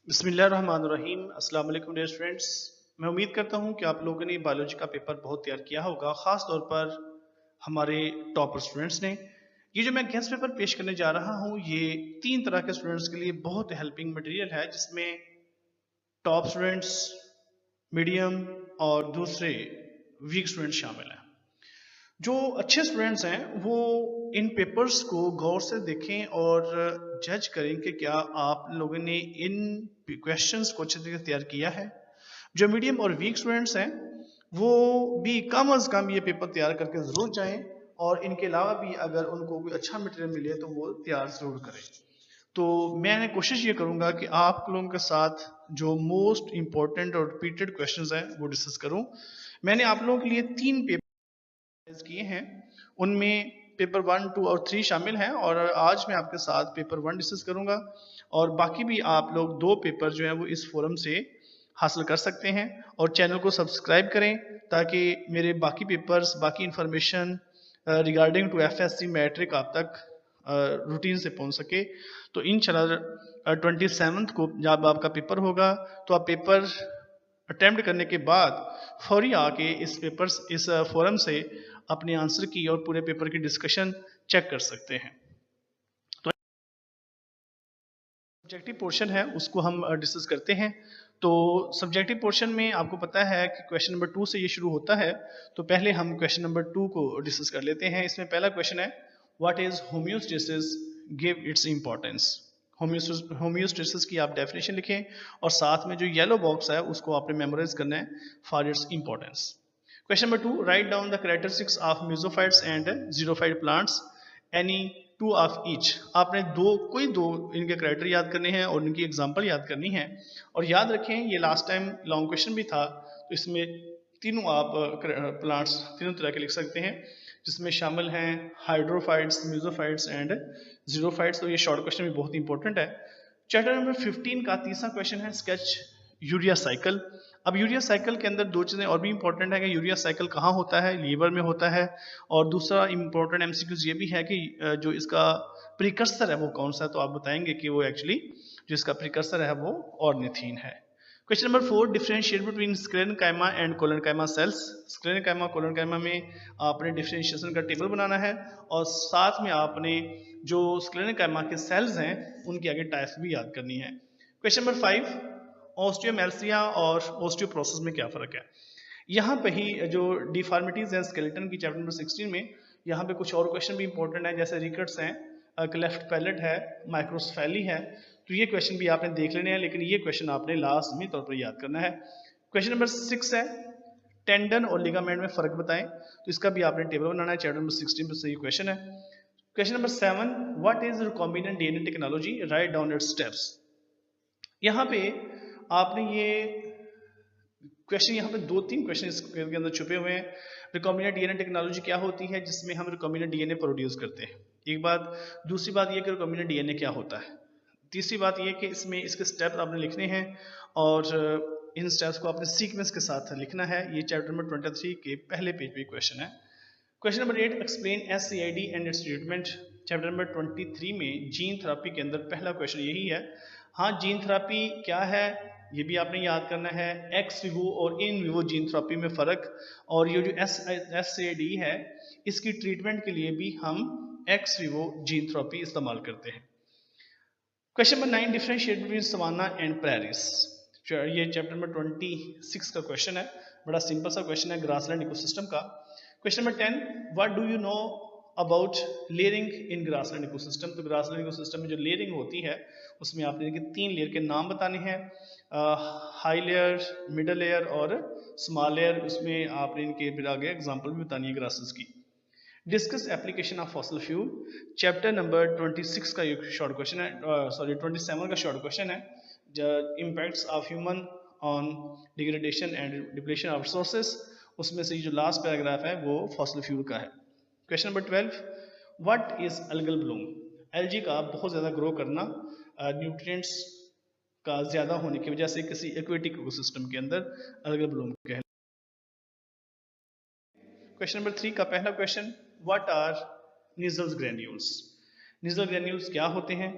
बिस्मिल्लाहिर्रहमानिर्रहीम। अस्सलाम वालेकुम डियर स्टूडेंट्स। मैं उम्मीद करता हूँ कि आप लोगों ने बायोलॉजी का पेपर बहुत तैयार किया होगा, ख़ास तौर पर हमारे टॉपर स्टूडेंट्स ने। ये जो मैं गेस्ट पेपर पेश करने जा रहा हूँ, ये 3 तरह के स्टूडेंट्स के लिए बहुत हेल्पिंग मटेरियल है, जिसमें टॉप स्टूडेंट्स, मीडियम और दूसरे वीक स्टूडेंट्स शामिल हैं। जो अच्छे स्टूडेंट्स हैं वो इन पेपर्स को गौर से देखें और जज करें कि क्या आप लोगों ने इन क्वेश्चंस को अच्छे तरीके से तैयार किया है। जो मीडियम और वीक स्टूडेंट्स हैं वो भी कम अज़ कम ये पेपर तैयार करके ज़रूर जाएं, और इनके अलावा भी अगर उनको कोई अच्छा मटेरियल मिले तो वो तैयार ज़रूर करें। तो मैं कोशिश ये करूंगा कि आप लोगों के साथ जो मोस्ट इम्पोर्टेंट और रिपीटेड क्वेश्चंस हैं वो डिस्कस करूं। मैंने आप लोगों के लिए 3 पेपर किए हैं, उनमें पेपर 1, 2 और 3 शामिल हैं, और आज मैं आपके साथ पेपर 1 डिस्कस करूंगा, और बाकी भी आप लोग 2 पेपर जो है वो इस फोरम से हासिल कर सकते हैं। और चैनल को सब्सक्राइब करें ताकि मेरे बाकी पेपर्स, बाकी information regarding to FSc matric आप तक रूटीन से पहुंच सके। तो इंशाल्लाह 27 को जब आपका पेपर होगा तो आप पेपर अटेम्प्ट करने के बाद फौरी आके इस फोरम से अपने आंसर की और पूरे पेपर की डिस्कशन चेक कर सकते हैं। तो सब्जेक्टिव पोर्शन है उसको हम डिस्कस करते हैं। तो सब्जेक्टिव पोर्शन में आपको पता है कि क्वेश्चन नंबर 2 से ये शुरू होता है। तो पहले हम क्वेश्चन नंबर 2 को डिस्कस कर लेते हैं। इसमें पहला क्वेश्चन है, what is homeostasis, give its importance. Homeostasis की आप डेफिनेशन लिखें, और साथ में जो येलो बॉक्स है उसको आपने मेमोराइज करना है for its importance. Question number 2, write down the characteristics of mesophytes and xerophyte plants, any 2 of each. आपने कोई दो इनके कैरेक्टर याद करने हैं और इनकी एग्जांपल याद करनी है। और याद रखें ये लास्ट टाइम लॉन्ग क्वेश्चन भी था, तो इसमें तीनों आप प्लांट्स तीनों तरह के लिख सकते हैं, जिसमें शामिल हैं हाइड्रोफाइट्स, म्यूजोफाइट्स एंड जीरोफाइट्स। तो ये शॉर्ट क्वेश्चन भी बहुत इंपॉर्टेंट है। चैप्टर नंबर 15 का तीसरा क्वेश्चन है, स्केच यूरिया साइकिल। अब यूरिया साइकिल के अंदर 2 चीज़ें और भी इंपॉर्टेंट है कि यूरिया साइकिल कहाँ होता है, लीवर में होता है, और दूसरा इंपॉर्टेंट एमसीक्यूज ये भी है कि जो इसका प्रिकर्सर है वो कौन सा है। तो आप बताएंगे कि वो एक्चुअली जो इसका प्रिकर्सर है वो ऑर्निथीन है। Question number 4, differentiate between sclerenchyma and collenchyma cells. Sclerenchyma collenchyma में आपने डिफरेंशिएशन का टेबल बनाना है, और साथ में आपने जो स्क्लेरेनकाइमा के सेल्स हैं उनकी आगे टाइप्स भी याद करनी है। क्वेश्चन नंबर 5, ऑस्टियोमेल्सिया और ऑस्टियोप्रोसिस में क्या फ़र्क है। यहाँ पे ही जो डिफॉर्मिटीज़ हैं स्केलेटन की चैप्टर नंबर 16 में, यहाँ पे कुछ और क्वेश्चन भी इंपॉर्टेंट है, जैसे रिकट्स हैं, क्लेफ्ट पैलेट है, माइक्रोस्फेली है। तो ये क्वेश्चन भी आपने देख लेने हैं, लेकिन ये क्वेश्चन आपने लाजमी तौर पर याद करना है। क्वेश्चन नंबर 6 है, टेंडन और लिगामेंट में फ़र्क बताएं। तो इसका भी आपने टेबल बनाना है, चैप्टर नंबर 16 पर से ये क्वेश्चन है। Question number 7, what is recombinant DNA technology, write down it's steps. यहाँ पे आपने ये क्वेश्चन, यहाँ पे 2-3 क्वेश्चन इसके अंदर छुपे हुए हैं। रिकॉम्बिनेंट डीएनए टेक्नोलॉजी क्या होती है, जिसमें हम रिकॉम्बिनेंट डीएनए प्रोड्यूस करते हैं, एक बात। दूसरी बात ये कि रिकॉम्बिनेंट डीएनए क्या होता है। तीसरी बात ये कि इसमें इसके स्टेप आपने लिखने हैं, और इन स्टेप्स को आपने सीक्वेंस के साथ लिखना है। ये चैप्टर नंबर 23 के पहले पेज पे क्वेश्चन है। Question number 8, explain SCID and its treatment. Chapter number 23 में जीन थेरेपी के अंदर पहला क्वेश्चन यही है। हाँ, जीन थेरेपी क्या है ये भी आपने याद करना है, एक्स विवो और इन विवो जीन थेरेपी में फ़र्क, और ये जो एससीआईडी है इसकी ट्रीटमेंट के लिए भी हम एक्स विवो जीन थेरेपी इस्तेमाल करते हैं। Question number 9, differentiate between savanna and prairies. ये चैप्टर नंबर 26 का क्वेश्चन है, बड़ा सिंपल सा क्वेश्चन है ग्रासलैंड इकोसिस्टम का। Question number 10, what do you know about layering in grassland ecosystem. तो ग्रासलैंड इकोसिस्टम में जो लेयरिंग होती है उसमें आपने 3 लेयर के नाम बताने हैं, हाई लेयर, मिडल लेयर और स्मॉल लेयर। उसमें आपने इनके फिर आगे एग्जाम्पल भी बतानी है ग्रासेस की। Discuss application of fossil fuel. Chapter number 26 का एक शॉर्ट क्वेश्चन है, 27 का शॉर्ट क्वेश्चन है, impacts of human on degradation and depletion of resources. उसमें से जो लास्ट पैराग्राफ है वो फॉसिल फ्यूल का है। Question number 12, what is algal Bloom. LG का बहुत ज़्यादा ग्रो करना, न्यूट्रिएंट्स का ज़्यादा होने की वजह से किसी एक्वेटिक इकोसिस्टम के अंदर अलगल ब्लूम कहलाता है। क्वेश्चन नंबर 3 का पहला question, what are Nissl's granules. Nissl granules क्या होते हैं,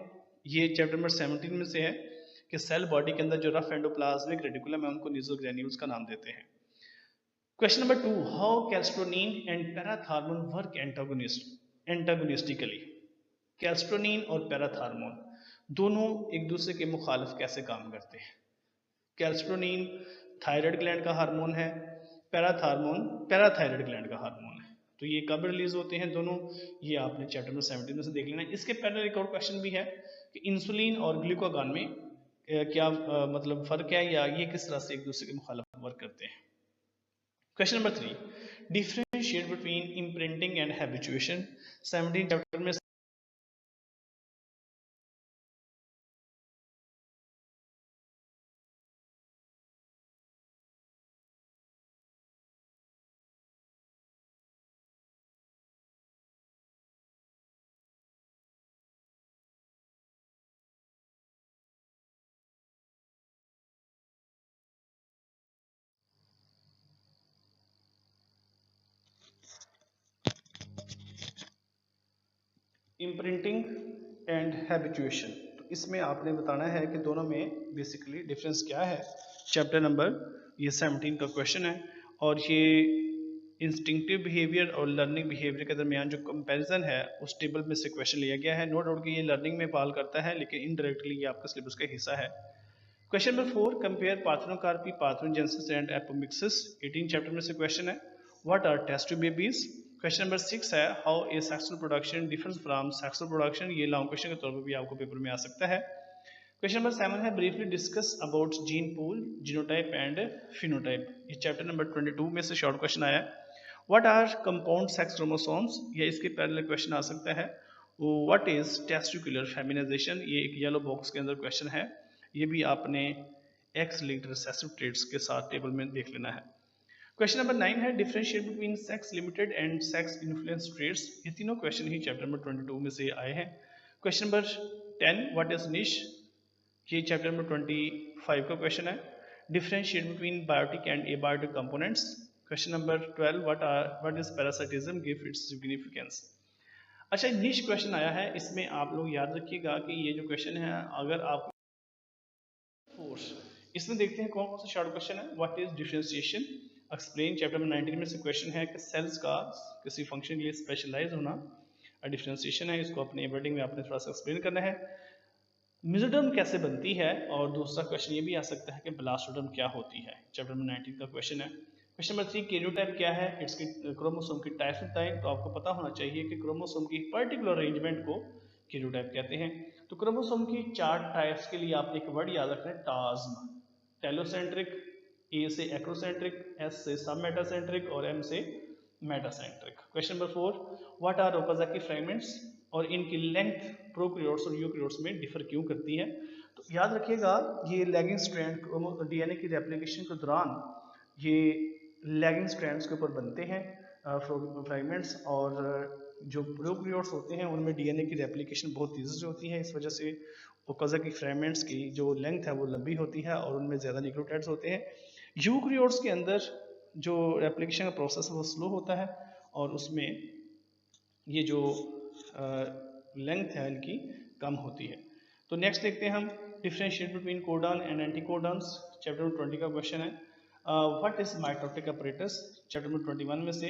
ये चैप्टर नंबर 17 में से है। कि सेल बॉडी के अंदर जो रफ एंडोप्लाज्मिक रेटिकुलम है उनको न्यूक्लियोग्रेन्यूल्स का नाम देते हैं। Question number 2, how calcitonin and parathormone work antagonistically. Calcitonin और पैराथार्मोन दोनों एक दूसरे के मुखालिफ कैसे काम करते हैं। कैल्स्ट्रोनिन थायराइड ग्लैंड का हार्मोन है, पैराथार्मोन पैराथायराइड ग्लैंड का हार्मोन है। तो ये कब रिलीज होते हैं दोनों, ये आपने चैप्टर नंबर 17 में से देख लेना है। इसके पहले एक और क्वेश्चन भी है कि इंसुलिन और ग्लूकागॉन में क्या मतलब फर्क है या ये किस तरह से एक दूसरे के मुखालिफ वर्क करते हैं। Question number 3, differentiate between imprinting and habituation. 17 chapter में इम्प्रिंटिंग एंड हैबिचुएशन, तो इसमें आपने बताना है कि दोनों में बेसिकली डिफरेंस क्या है। चैप्टर नंबर ये 17 का क्वेश्चन है और ये इंस्टिंक्टिव बिहेवियर और लर्निंग बिहेवियर के दरमियान जो कंपैरिजन है उस टेबल में से क्वेश्चन लिया गया है। नो डाउट कि ये लर्निंग में पाल करता है लेकिन इनडायरेक्टली ये आपका सिलेबस का हिस्सा है। Question number 4, compare parthenocarpy, parthenogenesis and apomixis. 18 chapter में से क्वेश्चन है। What are test tube babies. Question number 6 है, how asexual production difference from sexual production. ये लॉन्ग क्वेश्चन के तौर पर भी आपको पेपर में आ सकता है। क्वेश्चन नंबर 7 है, briefly discuss about gene pool, genotype and phenotype. ये चैप्टर नंबर 22 में से शॉर्ट क्वेश्चन आया है। What are compound sex chromosomes, या इसके पहले क्वेश्चन आ सकता है। व्हाट इज टेस्टिकुलर फेमिनाइजेशन, ये एक येलो बॉक्स के अंदर क्वेश्चन है। ये भी आपने एक्स लिंक्ड रिसेसिव ट्रेट्स के साथ टेबल में देख लेना है। क्वेश्चन नंबर 9 है, differentiate between sex limited and sex influence traits. ये तीनों क्वेश्चन ही चैप्टर नंबर 22 में से आए हैं। क्वेश्चन नंबर 10, व्हाट इज निश, ये चैप्टर नंबर 25 का क्वेश्चन है। Differentiate between biotic and abiotic components. Question number 12, what is parasitism, give its significance. अच्छा, निश क्वेश्चन आया है, इसमें आप लोग याद रखिएगा कि ये जो क्वेश्चन है अगर आप फोर्स, इसमें देखते हैं कौन कौन सा शॉर्ट क्वेश्चन है। What is differentiation explain, chapter number 19 में से क्वेश्चन है कि सेल्स का किसी फंक्शन के लिए स्पेशलाइज होना डिफरेंशिएशन है। इसको अपने वर्डिंग में आपने थोड़ा सा एक्सप्लेन करना है। मेसोडर्म कैसे बनती है, और दूसरा क्वेश्चन ये भी आ सकता है कि ब्लास्टोडर्म क्या होती है। चैप्टर नंबर 19 का क्वेश्चन है। क्वेश्चन नंबर 3, कैरियोटाइप क्या है, इसकी क्रोमोसोम की टाइप्स बताएं। तो आपको पता होना चाहिए कि क्रोमोसोम की पर्टिकुलर अरेंजमेंट को कैरियोटाइप कहते हैं। तो क्रोमोसोम की 4 टाइप्स के लिए आप एक वर्ड याद रख रहे हैं, टाज्म। टेलोसेंट्रिक, ए से एक्रोसेंट्रिक, एस से सब मेटासेंट्रिक और एम से metacentric. Question number 4, what are Okazaki fragments, और इनकी लेंथ प्रोकैरियोट्स और यूकैरियोट्स में डिफर क्यों करती है। तो याद रखिएगा ये लैगिंग स्ट्रैंड डीएनए की रेप्लिकेशन के दौरान ये लैगिंग स्ट्रैंड्स के ऊपर बनते हैं फ्रेगमेंट्स, और जो प्रोकैरियोट्स होते हैं उनमें डीएनए की रेप्लिकेशन बहुत तेजी से होती है। इस वजह से ओकाजाकी फ्रेगमेंट्स की जो लेंथ है वो लंबी होती है और उनमें ज़्यादा न्यूक्लियोटाइड्स होते हैं। यूकैरियोट्स के अंदर जो रेप्लिकेशन का प्रोसेस है वो स्लो होता है और उसमें ये जो लेंथ है इनकी कम होती है। तो नेक्स्ट देखते हैं हम, differentiate between codon and anticodons. Chapter number 20 का क्वेश्चन है। What is mitotic apparatus, chapter number 21 में से।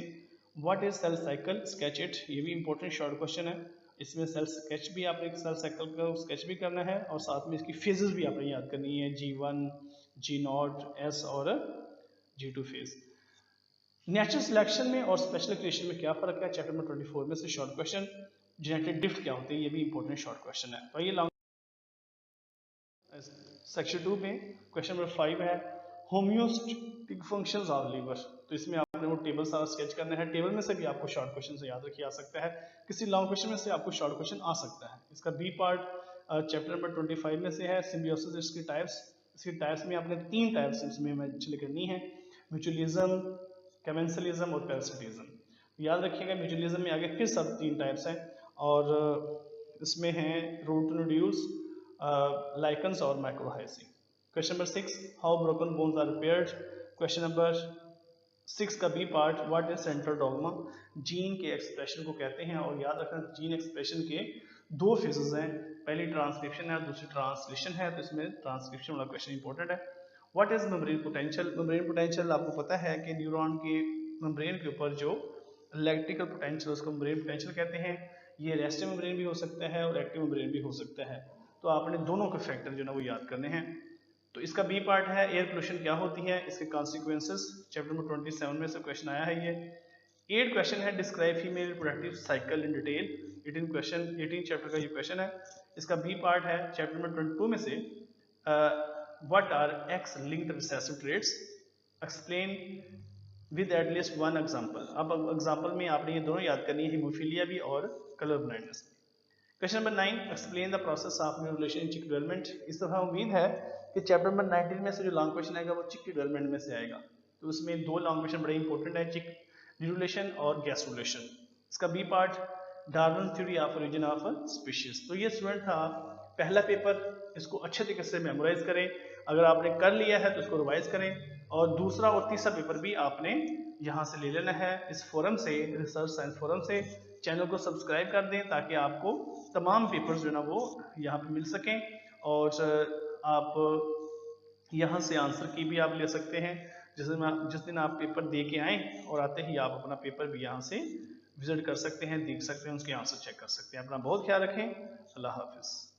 What is cell cycle, sketch it, ये भी इंपॉर्टेंट शॉर्ट क्वेश्चन है। इसमें सेल स्केच भी आपने सेल साइकिल का स्केच भी करना है और साथ में इसकी फेजेस भी आपने याद करनी है, G1, G0, S और G2 फेज। नेचुरल सिलेक्शन में और स्पेशल क्रिएशन में क्या फर्क है, चैप्टर नंबर 24 में से शॉर्ट क्वेश्चन। जेनेटिक ड्रिफ्ट क्या होती है, ये भी इंपॉर्टेंट शॉर्ट क्वेश्चन है। तो ये लॉन्ग सेक्शन 2 में क्वेश्चन नंबर 5 है, होम्योस्टैटिक फंक्शंस ऑफ लीवर। तो इसमें आपने वो टेबल सारा स्केच करना है। टेबल में से भी आपको शॉर्ट क्वेश्चन से याद रखिए आ सकता है, किसी लॉन्ग क्वेश्चन में से आपको शॉर्ट क्वेश्चन आ सकता है। इसका बी पार्ट चैप्टर नंबर 25 में से है, सिम्बियोसिस, इसकी टाइप्स। इसकी टाइप्स में आपने 3 टाइप्स इसमें मेंशन करनी है, म्यूचुअलिज्म, कमेंसलिज्म और पैरासिटिज्म। याद रखिएगा म्यूचुअलिज्म में आगे फिर सब 3 टाइप्स हैं और इसमें हैं रोटोनोड्यूल्स, लाइकन्स और mycorrhizae. Question number 6, how broken bones are repaired. Question number 6 का B part, what is central dogma, gene के एक्सप्रेशन को कहते हैं। और याद रखना जीन एक्सप्रेशन के दो फेजेस हैं, पहली ट्रांसक्रिप्शन है, दूसरी ट्रांसलेशन है, तो इसमें ट्रांसक्रिप्शन वाला क्वेश्चन इंपॉर्टेंट है। What is membrane potential, membrane potential आपको पता है कि न्यूरॉन के मेम्ब्रेन के ऊपर जो इलेक्ट्रिकल पोटेंशियल उसको मेम्ब्रेन पोटेंशियल कहते हैं। ये रेस्टिव मेम्ब्रेन भी हो सकता है और एक्टिव मेम्ब्रेन भी हो सकता है, तो आपने दोनों के फैक्टर जो ना वो याद करने हैं। तो इसका बी पार्ट है एयर पोल्यूशन क्या होती है, इसके कॉन्सिक्वेंसेस, चैप्टर नंबर 27 में से क्वेश्चन आया है ये। 8 क्वेश्चन है, describe female reproductive cycle in detail, 18 chapter का ये क्वेश्चन है। इसका बी पार्ट है चैप्टर नंबर 22 में से what are X linked recessive traits, explain with at least one example. अब एग्जांपल में आपने ये दोनों याद करनी है, हीमोफीलिया भी और colour blindness. Question number 9, explain the process of neurulation in chick development. इस दफा उम्मीद है कि चैप्टर नंबर 19 में से जो लॉन्ग क्वेश्चन आएगा वो चिक की डेवलपमेंट में से आएगा, तो उसमें दो लॉन्ग क्वेश्चन बड़े इंपॉर्टेंट है, चिक न्यूरोलेशन और गैस्ट्रुलेशन। इसका B part, Darwin theory of origin of species. तो ये स्टूडेंट था पहला पेपर, इसको अच्छे तरीके से मेमोराइज करें, अगर आपने कर लिया है तो उसको रिवाइज करें, और दूसरा और तीसरा पेपर भी आपने यहाँ से ले लेना है इस फोरम से, रिसर्च साइंस फोरम से। चैनल को सब्सक्राइब कर दें ताकि आपको तमाम पेपर्स जो ना वो यहाँ पे मिल सकें, और आप यहाँ से आंसर की भी आप ले सकते हैं। जिस दिन आप पेपर दे के आएँ और आते ही आप अपना पेपर भी यहाँ से विजिट कर सकते हैं, देख सकते हैं, उसके आंसर चेक कर सकते हैं। अपना बहुत ख्याल रखें, अल्लाह हाफिज़।